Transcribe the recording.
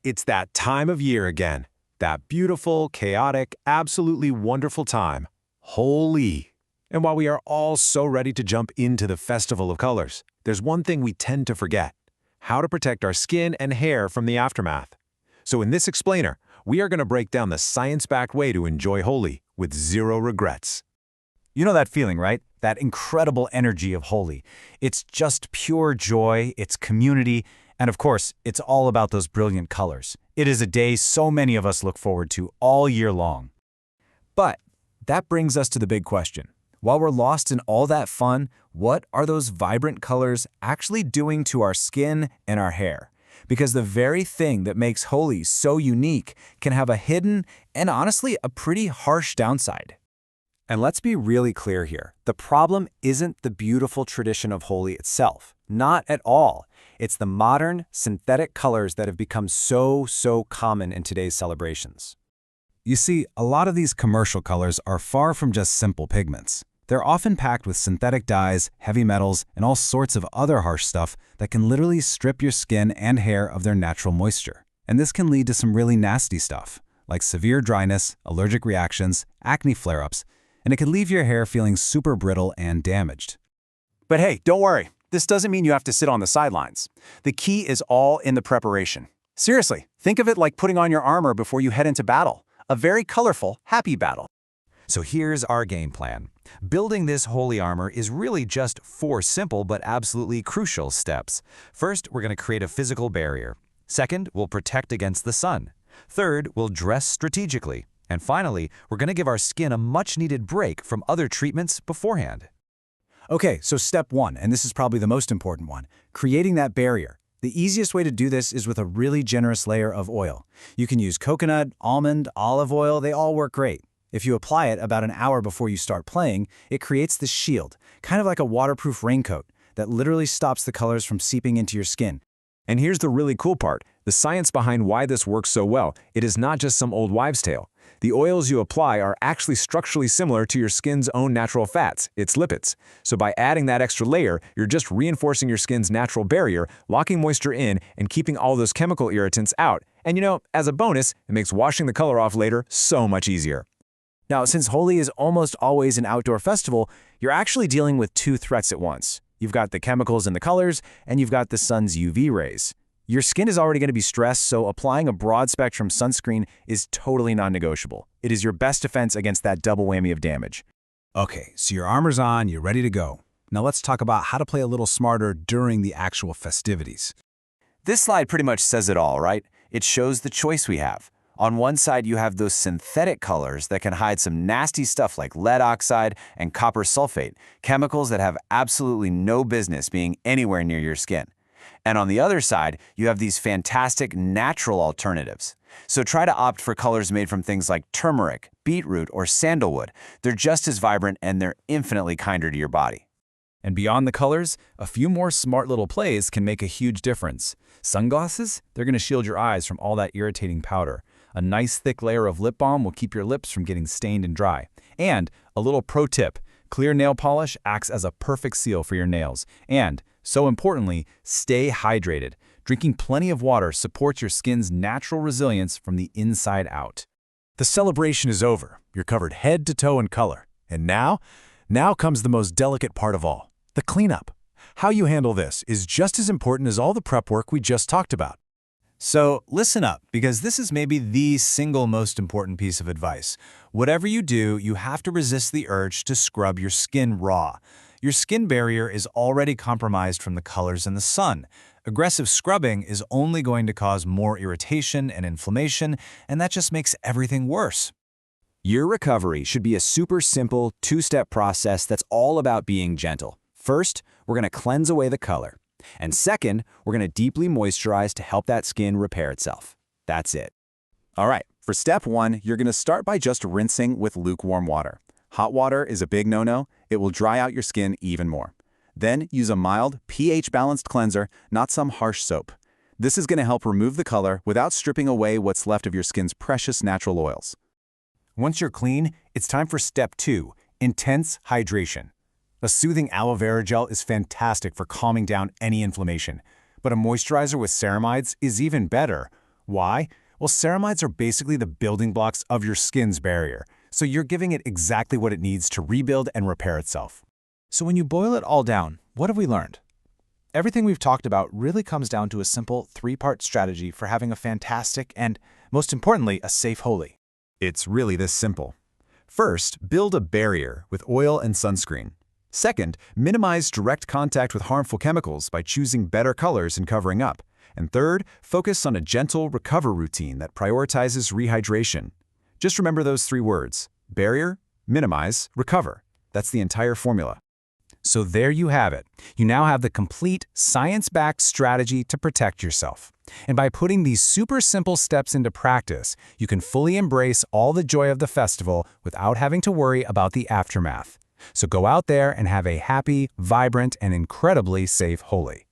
It's that time of year again. That beautiful, chaotic, absolutely wonderful time. Holi. And while we are all so ready to jump into the festival of colors, there's one thing we tend to forget: how to protect our skin and hair from the aftermath. So in this explainer, we are going to break down the science-backed way to enjoy Holi with zero regrets. You know that feeling, right? That incredible energy of Holi. It's just pure joy, it's community, and of course, it's all about those brilliant colors. It is a day so many of us look forward to all year long. But that brings us to the big question. While we're lost in all that fun, what are those vibrant colors actually doing to our skin and our hair? Because the very thing that makes Holi so unique can have a hidden and honestly a pretty harsh downside. And let's be really clear here. The problem isn't the beautiful tradition of Holi itself. Not at all. It's the modern, synthetic colors that have become so common in today's celebrations. You see, a lot of these commercial colors are far from just simple pigments. They're often packed with synthetic dyes, heavy metals, and all sorts of other harsh stuff that can literally strip your skin and hair of their natural moisture. And this can lead to some really nasty stuff, like severe dryness, allergic reactions, acne flare-ups, and it can leave your hair feeling super brittle and damaged. But hey, don't worry. This doesn't mean you have to sit on the sidelines. The key is all in the preparation. Seriously, think of it like putting on your armor before you head into battle. A very colorful, happy battle. So here's our game plan. Building this Holi armor is really just 4 simple but absolutely crucial steps. First, we're going to create a physical barrier. Second, we'll protect against the sun. Third, we'll dress strategically. And finally, we're going to give our skin a much-needed break from other treatments beforehand. Okay, so step 1, and this is probably the most important one, creating that barrier. The easiest way to do this is with a really generous layer of oil. You can use coconut, almond, olive oil, they all work great. If you apply it about an hour before you start playing, it creates this shield, kind of like a waterproof raincoat, that literally stops the colors from seeping into your skin. And here's the really cool part: the science behind why this works so well. It is not just some old wives' tale. The oils you apply are actually structurally similar to your skin's own natural fats, its lipids. So by adding that extra layer, you're just reinforcing your skin's natural barrier, locking moisture in, and keeping all those chemical irritants out. And as a bonus, it makes washing the color off later so much easier. Now, since Holi is almost always an outdoor festival, you're actually dealing with 2 threats at once. You've got the chemicals in the colors, and you've got the sun's UV rays. Your skin is already going to be stressed, so applying a broad-spectrum sunscreen is totally non-negotiable. It is your best defense against that double whammy of damage. Okay, so your armor's on, you're ready to go. Now let's talk about how to play a little smarter during the actual festivities. This slide pretty much says it all, right? It shows the choice we have. On one side, you have those synthetic colors that can hide some nasty stuff like lead oxide and copper sulfate, chemicals that have absolutely no business being anywhere near your skin. And on the other side, you have these fantastic natural alternatives. So try to opt for colors made from things like turmeric, beetroot, or sandalwood. They're just as vibrant and they're infinitely kinder to your body. And beyond the colors, a few more smart little plays can make a huge difference. Sunglasses? They're going to shield your eyes from all that irritating powder. A nice thick layer of lip balm will keep your lips from getting stained and dry. And a little pro tip, clear nail polish acts as a perfect seal for your nails. And, so importantly, stay hydrated. Drinking plenty of water supports your skin's natural resilience from the inside out. The celebration is over. You're covered head to toe in color. And now comes the most delicate part of all: the cleanup. How you handle this is just as important as all the prep work we just talked about. So listen up, because this is maybe the single most important piece of advice. Whatever you do, you have to resist the urge to scrub your skin raw. Your skin barrier is already compromised from the colors in the sun. Aggressive scrubbing is only going to cause more irritation and inflammation, and that just makes everything worse. Your recovery should be a super simple 2-step process that's all about being gentle. First, we're going to cleanse away the color. And second, we're going to deeply moisturize to help that skin repair itself. That's it. All right, for step 1, you're going to start by just rinsing with lukewarm water. Hot water is a big no-no. It will dry out your skin even more. Then use a mild, pH-balanced cleanser, not some harsh soap. This is going to help remove the color without stripping away what's left of your skin's precious natural oils. Once you're clean, it's time for step 2, intense hydration. A soothing aloe vera gel is fantastic for calming down any inflammation, but a moisturizer with ceramides is even better. Why? Well, ceramides are basically the building blocks of your skin's barrier, so you're giving it exactly what it needs to rebuild and repair itself. So when you boil it all down, what have we learned? Everything we've talked about really comes down to a simple three-part strategy for having a fantastic and, most importantly, a safe Holi. It's really this simple. First, build a barrier with oil and sunscreen. Second, minimize direct contact with harmful chemicals by choosing better colors and covering up. And third, focus on a gentle recover routine that prioritizes rehydration. Just remember those three words: barrier, minimize, recover. That's the entire formula. So there you have it. You now have the complete science-backed strategy to protect yourself. And by putting these super simple steps into practice, you can fully embrace all the joy of the festival without having to worry about the aftermath. So go out there and have a happy, vibrant, and incredibly safe Holi.